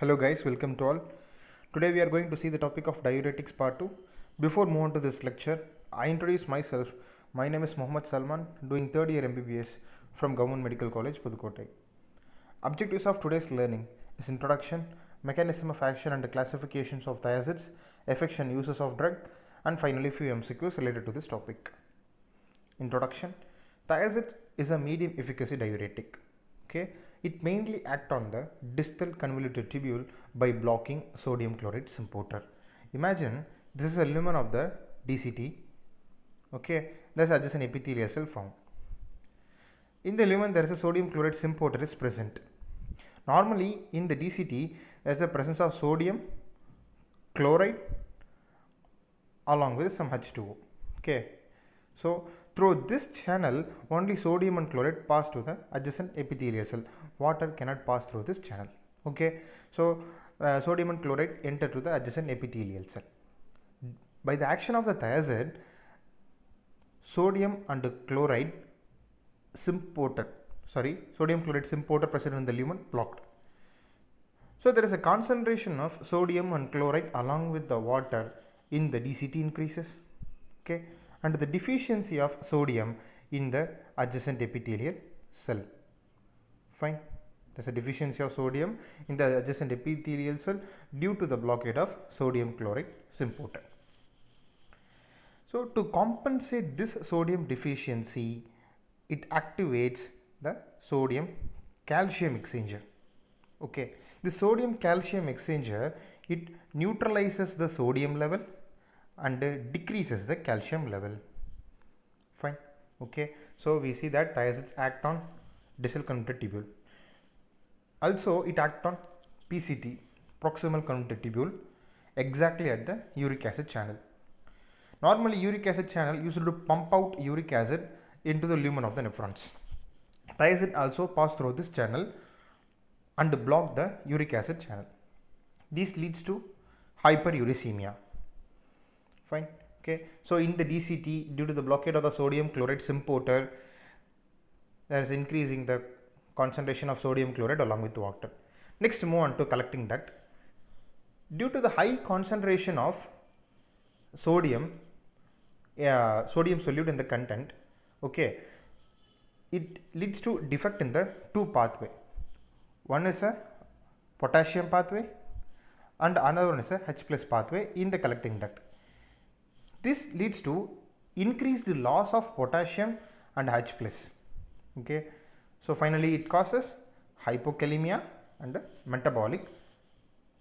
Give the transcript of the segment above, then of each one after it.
Hello guys, welcome to all. Today we are going to see the topic of diuretics part 2. Before move on to this lecture, I introduce myself. My name is Mohammad Salman, doing third year MBBS from Government Medical College, Pudukkottai. Objectives of today's learning is introduction, mechanism of action and the classifications of thiazids, effects and uses of drug, and finally few MCQs related to this topic. Introduction. Thiazid is a medium efficacy diuretic. Okay, it mainly acts on the distal convoluted tubule by blocking sodium chloride symporter. Imagine this is a lumen of the DCT. Okay, there's adjacent epithelial cell found. In the lumen, there is a sodium chloride symporter is present. Normally, in the DCT, there is a presence of sodium chloride along with some H2O. Okay, so through this channel, only sodium and chloride pass to the adjacent epithelial cell. Water cannot pass through this channel. Okay, so sodium and chloride enter to the adjacent epithelial cell. By the action of the thiazid, sodium chloride symporter present in the lumen blocked. So there is a concentration of sodium and chloride along with the water in the DCT increases. Okay, and the deficiency of sodium in the adjacent epithelial cell. Fine. There's a deficiency of sodium in the adjacent epithelial cell due to the blockade of sodium chloride symporter. So to compensate this sodium deficiency, it activates the sodium calcium exchanger. Okay, the sodium calcium exchanger, it neutralizes the sodium level and decreases the calcium level. Fine. Okay, so we see that thiazids act on distal convoluted tubule. Also, it acts on PCT, proximal convoluted tubule, exactly at the uric acid channel. Normally, uric acid channel used to pump out uric acid into the lumen of the nephrons. Thiazid also pass through this channel and block the uric acid channel. This leads to hyperuricemia. Fine. Okay, so in the DCT, due to the blockade of the sodium chloride symporter, there is increasing the concentration of sodium chloride along with water. Next, move on to collecting duct. Due to the high concentration of sodium solute in the content, okay, it leads to defect in the two pathway. One is a potassium pathway and another one is a H plus pathway in the collecting duct. This leads to increased loss of potassium and H plus. Okay, so finally it causes hypokalemia and metabolic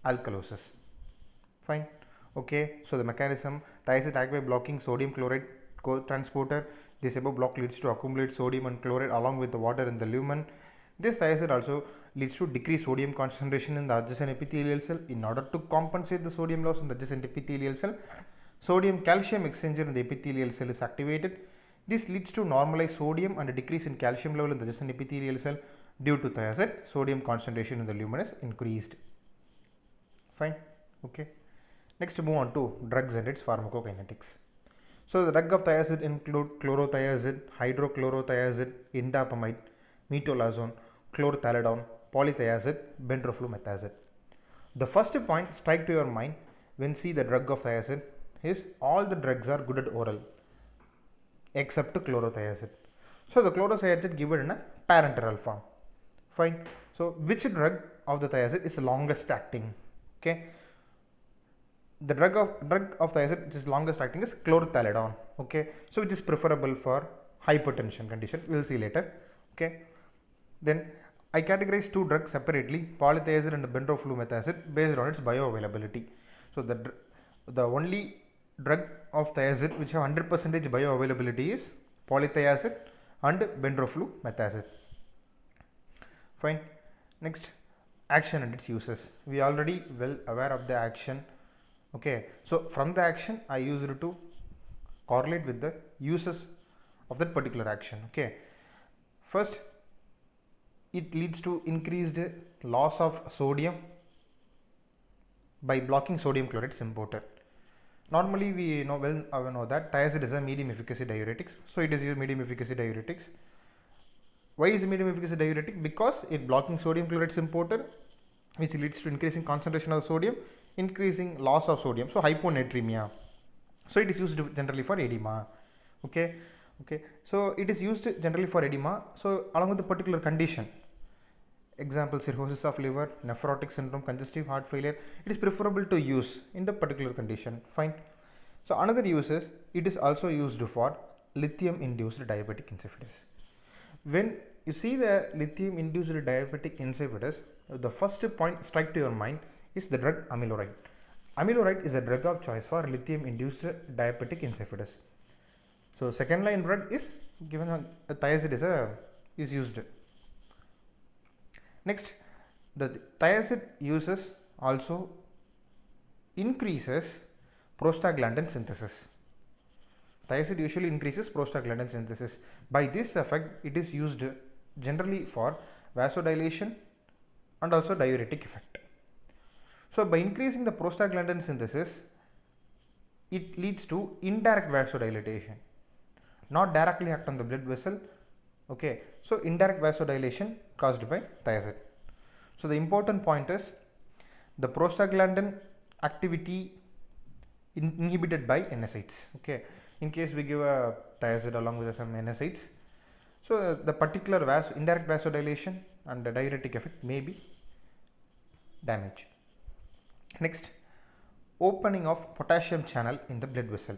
alkalosis. Fine. Okay, so the mechanism, thiazid act by blocking sodium chloride transporter. This above block leads to accumulate sodium and chloride along with the water in the lumen. This thiazid also leads to decreased sodium concentration in the adjacent epithelial cell. In order to compensate the sodium loss in the adjacent epithelial cell, sodium calcium exchanger in the epithelial cell is activated. This leads to normalized sodium and a decrease in calcium level in the adjacent epithelial cell. Due to thiazid, sodium concentration in the lumen is increased. Fine. Okay. Next, move on to drugs and its pharmacokinetics. So the drug of thiazid include chlorothiazid, hydrochlorothiazid, indapamide, metolazone, chlorthalidone, polythiazid, benroflumetazid. The first point strike to your mind when see the drug of thiazid is all the drugs are good at oral except chlorothiazid. So the chlorothiazid given in a parenteral form. Fine. So which drug of the thiazid is the longest acting? Okay. The drug of thiazid which is longest acting is chlorthalidone. Okay, so it is preferable for hypertension condition. We will see later. Okay, then I categorize two drugs separately, polythiazid and benroflumetazid, based on its bioavailability. So the only drug of thiazid which have 100% bioavailability is polythiazid and benroflumetazid. Fine. Next, action and its uses. We already well aware of the action. Okay, so from the action I use it to correlate with the uses of that particular action. Okay, first it leads to increased loss of sodium by blocking sodium chloride symporter. Normally we know that thiazid is a medium efficacy diuretics, so it is a medium efficacy diuretics. Why is medium efficacy diuretic? Because it blocking sodium chloride symporter which leads to increasing concentration of sodium, increasing loss of sodium, so hyponatremia. So it is used generally for edema. Okay, so it is used generally for edema, so along with the particular condition. Example, cirrhosis of liver, nephrotic syndrome, congestive heart failure, it is preferable to use in the particular condition. Fine. So another use is, it is also used for lithium induced diabetic insipidus. When you see the lithium induced diabetic insipidus, the first point strike to your mind is the drug amiloride. Amiloride is a drug of choice for lithium induced diabetic insipidus. So second line drug is given a thiazide is used. Next, the thiazide uses also increases prostaglandin synthesis. Thiazide usually increases prostaglandin synthesis. By this effect, it is used generally for vasodilation and also diuretic effect. So by increasing the prostaglandin synthesis, it leads to indirect vasodilatation, not directly act on the blood vessel. Okay, so indirect vasodilation caused by thiazide. So the important point is the prostaglandin activity inhibited by NSAIDs. Okay, in case we give a thiazide along with some NSAIDs, so the particular indirect vasodilation and the diuretic effect may be damaged. Next, opening of potassium channel in the blood vessel.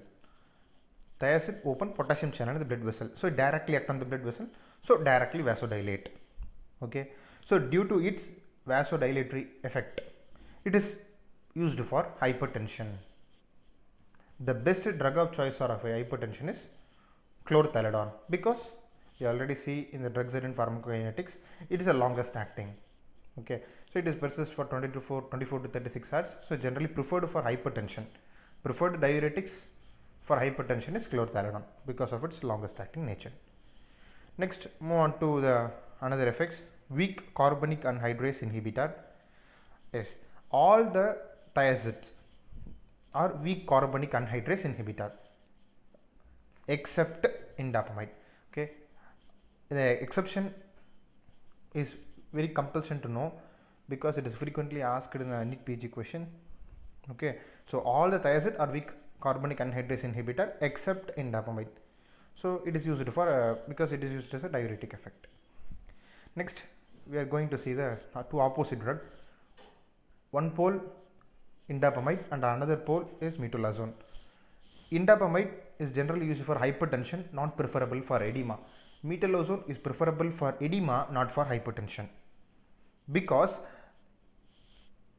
Thiazide open potassium channel in the blood vessel, so it directly act on the blood vessel, so directly vasodilate. Okay, so due to its vasodilatory effect, it is used for hypertension. The best drug of choice for hypertension is chlorthalidone, because you already see in the drugs and in pharmacokinetics, it is the longest acting. Okay, so it is persists for 24 to 36 hours. So generally preferred for hypertension. Preferred diuretics for hypertension is chlorthalidone because of its longest acting nature. Next, move on to the another effects. Weak carbonic anhydrase inhibitor. Yes, all the thiazides are weak carbonic anhydrase inhibitor except indapamide. Okay, the exception is very compulsion to know because it is frequently asked in a NEET PG question. Okay, so all the thiazide are weak carbonic anhydrase inhibitor except indapamide. So it is used for because it is used as a diuretic effect. Next, we are going to see the two opposite drug. One pole indapamide and another pole is metolazone. Indapamide is generally used for hypertension, not preferable for edema. Metolazone is preferable for edema, not for hypertension, because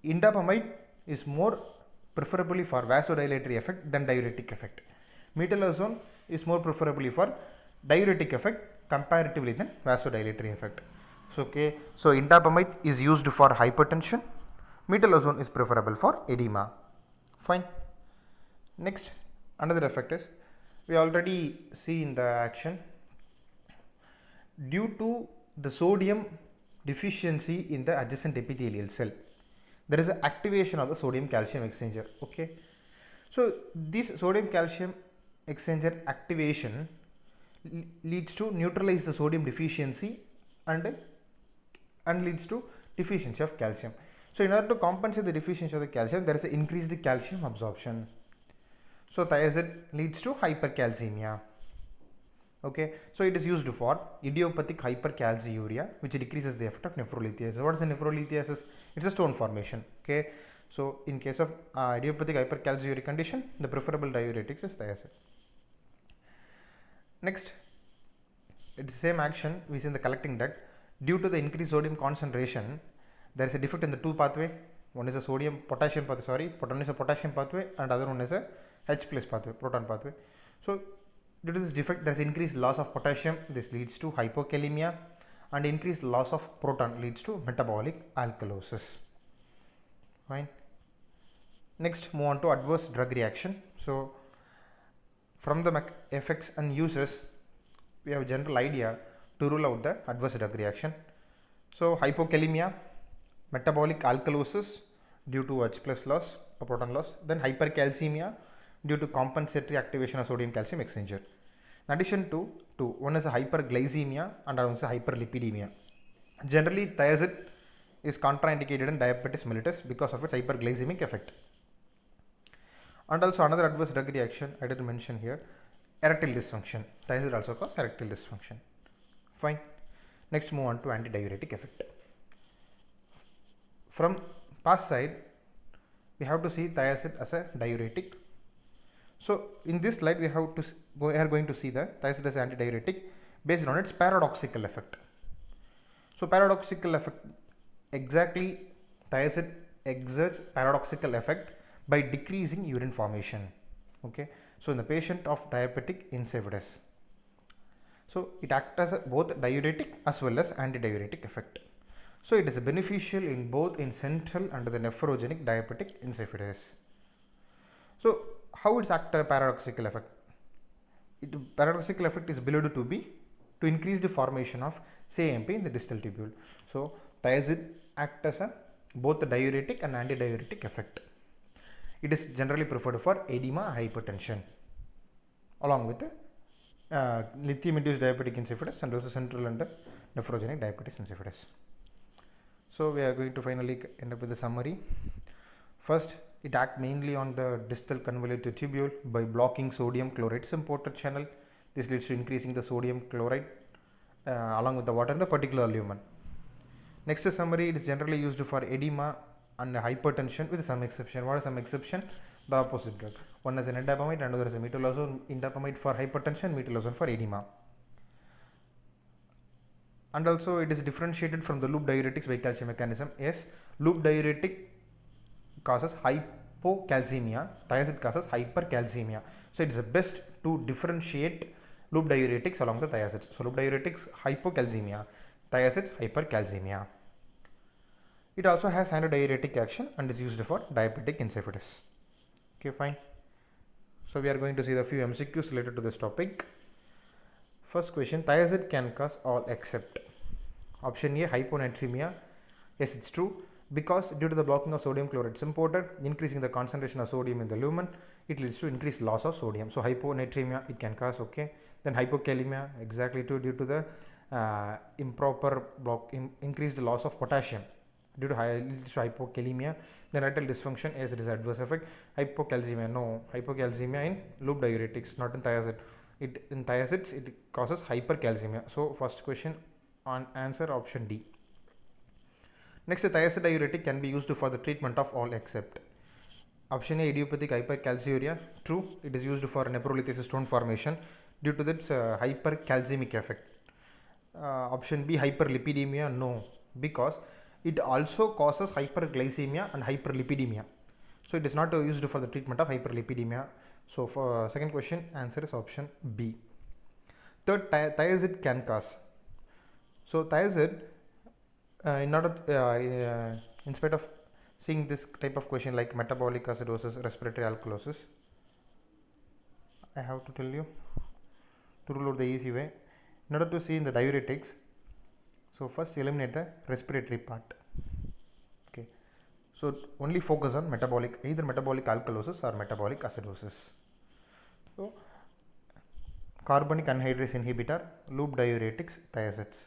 indapamide is more preferably for vasodilatory effect than diuretic effect. Metolazone is more preferably for diuretic effect comparatively than vasodilatory effect. So okay, so indapamide is used for hypertension, metolazone is preferable for edema. Fine. Next, another effect is, we already see in the action, due to the sodium deficiency in the adjacent epithelial cell, there is an activation of the sodium calcium exchanger. Okay, so this sodium calcium exchanger activation leads to neutralize the sodium deficiency and leads to deficiency of calcium. So in order to compensate the deficiency of the calcium, there is an increased calcium absorption. So thiazide leads to hypercalcemia. Okay, so it is used for idiopathic hypercalciuria, which decreases the effect of nephrolithiasis. What is the nephrolithiasis? It's a stone formation. Okay, so in case of idiopathic hypercalciuria condition, the preferable diuretics is thiazide. Next, it's the same action we see in the collecting duct. Due to the increased sodium concentration, there is a defect in the two pathway. One is a potassium pathway, one is a potassium pathway, and other one is a H plus pathway, proton pathway. So due to this defect, there is increased loss of potassium. This leads to hypokalemia, and increased loss of proton leads to metabolic alkalosis. Fine. Next, move on to adverse drug reaction. So from the effects and uses, we have a general idea to rule out the adverse drug reaction. So hypokalemia, metabolic alkalosis due to H plus loss or proton loss, then hypercalcemia due to compensatory activation of sodium calcium exchanger. In addition to one is a hyperglycemia and another is a hyperlipidemia. Generally, thiazide is contraindicated in diabetes mellitus because of its hyperglycemic effect. And also another adverse drug reaction I didn't mention here, erectile dysfunction. Thiazide also causes erectile dysfunction. Fine. Next move on to antidiuretic effect. From past side, we have to see thiazide as a diuretic. So in this slide we are going to see the thiazide as antidiuretic based on its paradoxical effect. So paradoxical effect, exactly thiazide exerts paradoxical effect by decreasing urine formation. Okay, so in the patient of diabetic insipidus, so it acts as both diuretic as well as antidiuretic effect. So it is beneficial in both in central and the nephrogenic diabetic insipidus. So how its act paradoxical effect? Paradoxical effect is believed to be to increase the formation of CAMP in the distal tubule. So thiazide acts as both the diuretic and antidiuretic effect. It is generally preferred for edema and hypertension along with lithium induced diabetic insipidus and also central and nephrogenic diabetes insipidus. So we are going to finally end up with the summary. First, it acts mainly on the distal convoluted tubule by blocking sodium chloride symporter channel. This leads to increasing the sodium chloride along with the water in the particular lumen. Next summary, it is generally used for edema and hypertension with some exception. What is some exception? The opposite drug. One is an indapamide, another is a metolazone. Indapamide for hypertension, metolazone for edema. And also it is differentiated from the loop diuretics by calcium mechanism. Yes, loop diuretic causes hypocalcemia, thiazide causes hypercalcemia. So it is the best to differentiate loop diuretics along the thiazides. So loop diuretics hypocalcemia, thiazides hypercalcemia. It also has antidiuretic action and is used for diabetic insipidus. Okay, fine. So we are going to see the few MCQs related to this topic. First question, thiazide can cause all except. Option A, hyponatremia. Yes, it's true, because due to the blocking of sodium chloride symporter, increasing the concentration of sodium in the lumen, it leads to increased loss of sodium. So hyponatremia it can cause, okay. Then hypokalemia, exactly too, due to the increased loss of potassium due to leads to hypokalemia. Then erectile dysfunction, as it is adverse effect. Hypocalcemia, no, hypocalcemia in loop diuretics, not in thiazide. In thiazides it causes hypercalcemia. So first question on answer option D. Next, a thiazide diuretic can be used for the treatment of all except. Option A, idiopathic hypercalciuria. True, it is used for nephrolithiasis stone formation due to its hypercalcemic effect. Option B, hyperlipidemia. No, because it also causes hyperglycemia and hyperlipidemia. So it is not used for the treatment of hyperlipidemia. So for second question, answer is option B. Third, thiazide can cause. So thiazide, in spite of seeing this type of question like metabolic acidosis, respiratory alkalosis, I have to tell you to rule out the easy way. In order to see in the diuretics, so first eliminate the respiratory part. Okay, so only focus on metabolic, either metabolic alkalosis or metabolic acidosis. So carbonic anhydrase inhibitor, loop diuretics, thiazides.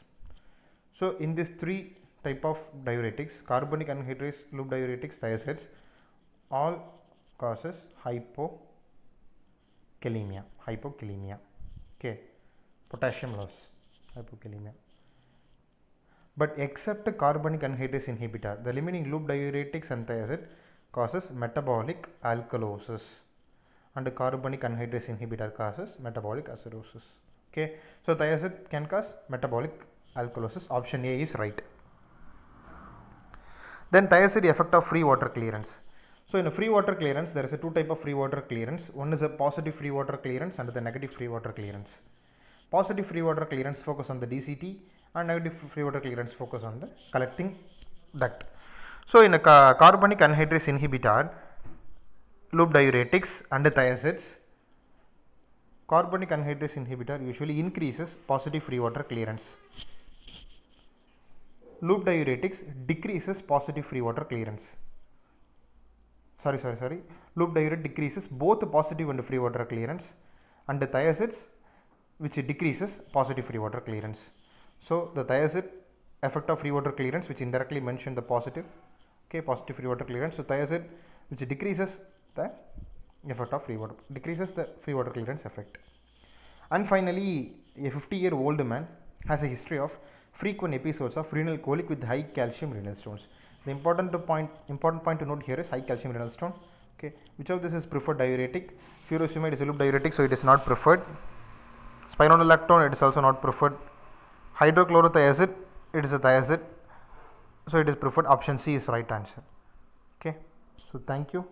So in these three type of diuretics, carbonic anhydrase, loop diuretics, thiazides, all causes hypokalemia. Okay, potassium loss, hypokalemia. But except carbonic anhydrase inhibitor, the limiting loop diuretics and thiazide causes metabolic alkalosis, and carbonic anhydrase inhibitor causes metabolic acidosis. Okay, so thiazide can cause metabolic alkalosis. Option A is right. Then thiazide effect of free water clearance. So in a free water clearance, there is a two type of free water clearance. One is a positive free water clearance and the negative free water clearance. Positive free water clearance focus on the DCT and negative free water clearance focus on the collecting duct. So in a carbonic anhydrase inhibitor, loop diuretics and thiazides, carbonic anhydrase inhibitor usually increases positive free water clearance. Loop diuretics decreases positive free water clearance. Loop diuretic decreases both positive and free water clearance, and the thiazides which decreases positive free water clearance. So the thiazide effect of free water clearance, which indirectly mentioned the positive. Okay, positive free water clearance. So thiazide, which decreases the effect of free water, decreases the free water clearance effect. And finally, a 50-year-old man has a history of frequent episodes of renal colic with high calcium renal stones. The important point to note here is high calcium renal stone. Okay, which of this is preferred diuretic? Furosemide is a loop diuretic, so it is not preferred. Spironolactone, it is also not preferred. Hydrochlorothiazide, it is a thiazide, so it is preferred. Option C is right answer. Okay, so thank you.